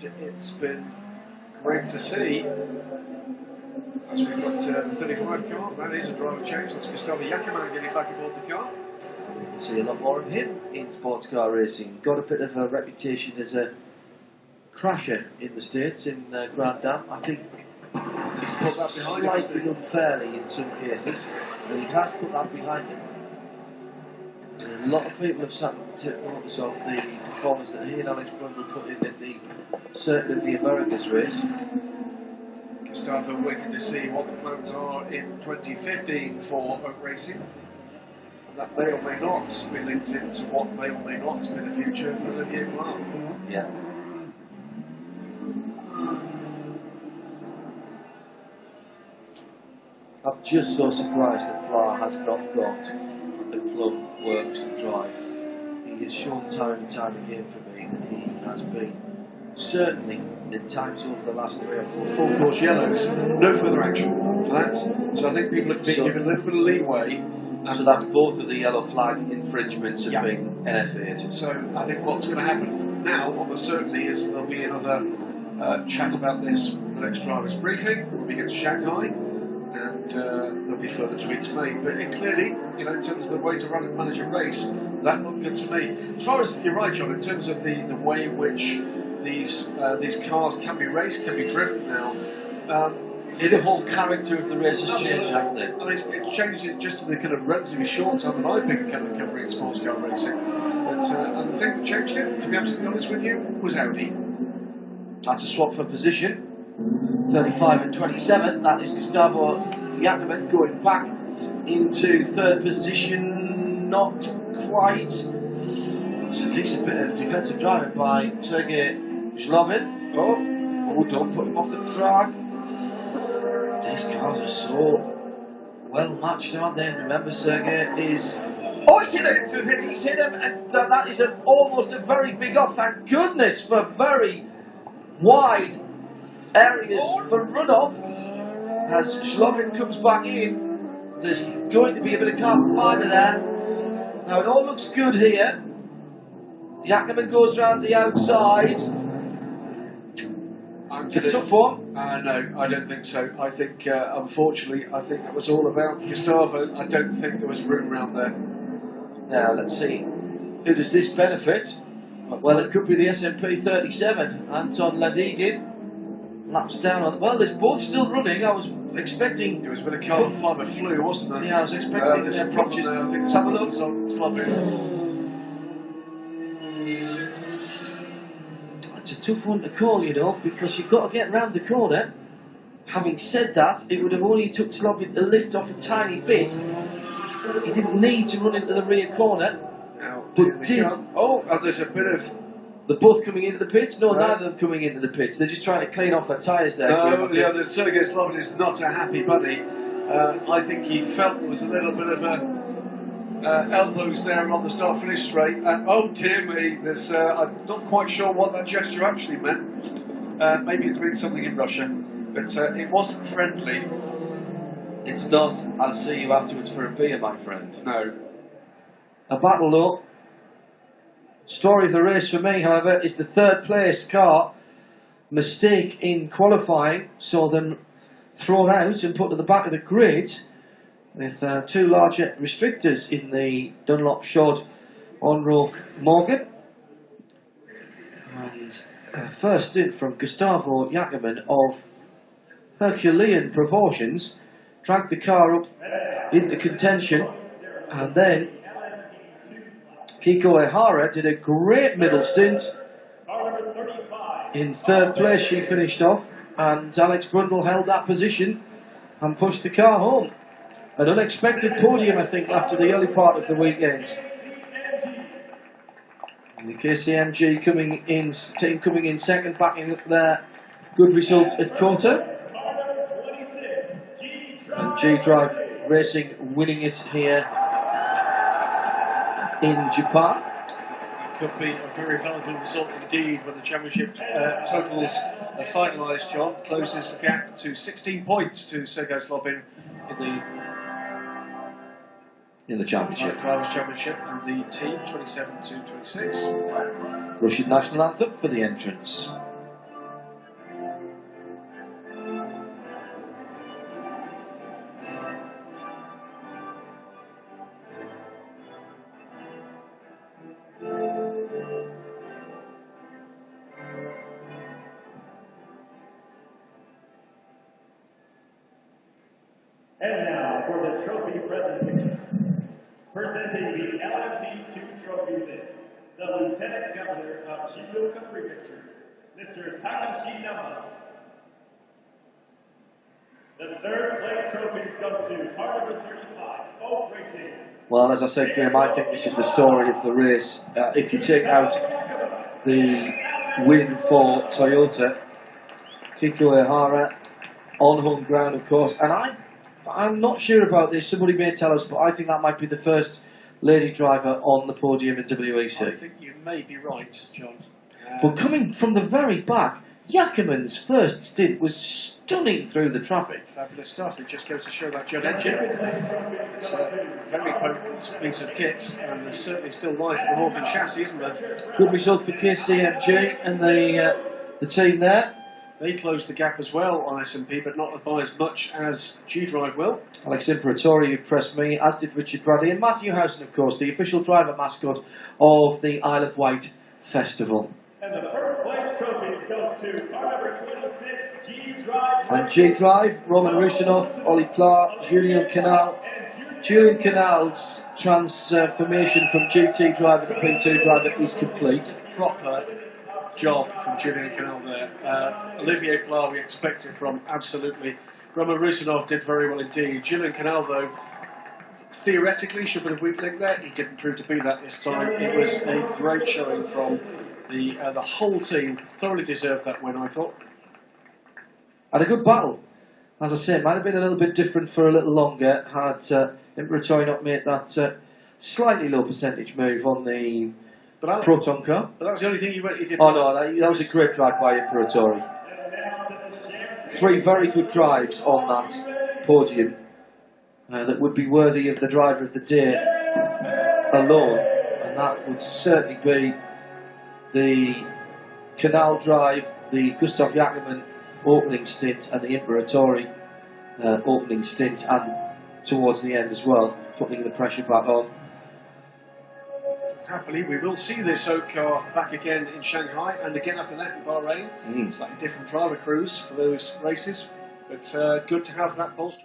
it's been great to see. As we've got the 35 car, that is a driver change. That's Gustavo Yacaman getting back aboard the car. See a lot more of him in sports car racing. Got a bit of a reputation as a crasher in the States, in Grand Dam. I think he's put that slightly unfairly in some cases, but he has put that behind him. And a lot of people have sat and took notice of the performance that he and Alex Brundle put in at the Circuit of the Americas race. Gustavo waiting to see what the plans are in 2015 for Oak Racing. That may or may not be linked into what may or may not be the future for Olivier Blanc. Yeah. I'm just so surprised that Blanc has not got the club works to drive. He has shown time and time again for me that he has been, certainly in times over the last 3 or 4 full course yellows, no further action for that. So I think people have been given a little bit of leeway. So that's both of the yellow flag infringements have been NFA'd. So I think what's going to happen now, almost certainly, is there'll be another chat about this in the next driver's briefing when we get to Shanghai, and there'll be further tweaks made. But clearly, in terms of the way to run and manage a race, that looked good to me. As far as you're right, John, in terms of the way in which these cars can be raced, can be driven now. The whole character of the race has changed, hasn't it? I mean, it's changed it just in the kind of relatively short time that I've been kind of covering sports car racing. But, and the thing that changed it, to be absolutely honest with you, was Audi. That's a swap for position. 35 and 27. That is Gustavo Yacaman going back into third position. Not quite. It's a decent bit of defensive driving by Sergei Zhlobin. Oh, don't put him off the track. These cars are so well matched, aren't they? Remember, Sergei is. Oh, he's hit it! He's hit him, and that is almost a very big off. Thank goodness for very wide areas for runoff. As Zhlobin comes back in, there's going to be a bit of carbon fibre there. Now, it all looks good here. Yacaman goes round the outside. It's a tough one. No, I don't think so. I think, unfortunately, I think it was all about Gustavo. I don't think there was room around there. Now, let's see. Who does this benefit? Well, it could be the SMP 37. Anton Ladigin laps down on. Well, they're both still running. I was expecting. It was a bit of carbon fibre flu, wasn't there? Yeah, I was expecting this approaches. I think some of those on Slobbin. It's a tough one to call, because you've got to get round the corner. Having said that, it would have only took Slobbin to lift off a tiny bit. He didn't need to run into the rear corner, but did. Oh, and there's a bit of. They're both coming into the pits? No, neither of them coming into the pits. They're just trying to clean off their tyres there. No, the Sergei Zhlobin is not a happy bunny. I think he felt there was a little bit of elbows there on the start-finish straight. And oh dear me, there's, I'm not quite sure what that gesture actually meant. Maybe it's been something in Russia, but it wasn't friendly. It's not. I'll see you afterwards for a beer, my friend. No. A battle though. Story of the race for me, however, is the third place car. Mistake in qualifying saw them thrown out and put to the back of the grid with 2 larger restrictors in the Dunlop Shod on Roque Morgan. And first in from Gustavo Yacaman of Herculean proportions, dragged the car up into contention, and then Kiko Ehara did a great middle stint. In third place she finished off, and Alex Brundle held that position and pushed the car home. An unexpected podium, I think, after the early part of the weekend. And the KCMG team coming in second, backing up their good result at Kota. And G-Drive Racing winning it here in Japan. It could be a very valuable result indeed when the championship totals are finalised. John closes the gap to 16 points to Sergei Zhlobin in the championship. Drivers' Championship, and the team 27 to 26. Russian national anthem for the entrance. And now for the trophy presentation. Presenting the LMP2 trophy is the Lieutenant Governor of Shizuoka Prefecture, Mr. Takashi Nama. The third place trophies go to car number 35, Oak Racing. Well, as I said, Graham, I think this is the story of the race. If you take out the win for Toyota, Kiko Ehara, on home ground, of course, and I'm not sure about this, somebody may tell us, but I think that might be the first lady driver on the podium in WEC. I think you may be right, John. But coming from the very back, Yacaman's first stint was stunning through the traffic. Fabulous stuff. It just goes to show that jet engine. It's a very potent piece of kit, and there's certainly still life in the Hawken chassis, isn't there? Good result for KCMG and the team there. They closed the gap as well on S&P, but not by as much as G-Drive will. Alex Imperatori impressed me, as did Richard Bradley, and Matthew Housen, of course, the official driver mascot of the Isle of Wight Festival. And the first place trophy goes to car number 26, G-Drive. And G-Drive, Roman Rusinov, Ollie Pla, Julian Canal. Julian Canal's transformation from GT driver to P2 driver is complete. Proper job from Julian Canal there. Olivier Pla we expected from, absolutely. Roman Rusinov did very well indeed. Julian Canal, though, theoretically should have been a weak link there. He didn't prove to be that this time. It was a great showing from the whole team. Thoroughly deserved that win, I thought. And a good battle. As I say, it might have been a little bit different for a little longer had Imperatori not made that slightly low percentage move on the Proton car. But that was the only thing he did. Oh no, that was a great drive by Imperatori. 3 very good drives on that podium that would be worthy of the driver of the day alone, and that would certainly be the Canal drive, the Gustav Yacaman opening stint, and the Imperatori opening stint, and towards the end as well, putting the pressure back on. Happily, we will see this Oak car back again in Shanghai, and again after that in Bahrain. Slightly different driver crews for those races, but good to have that bolster.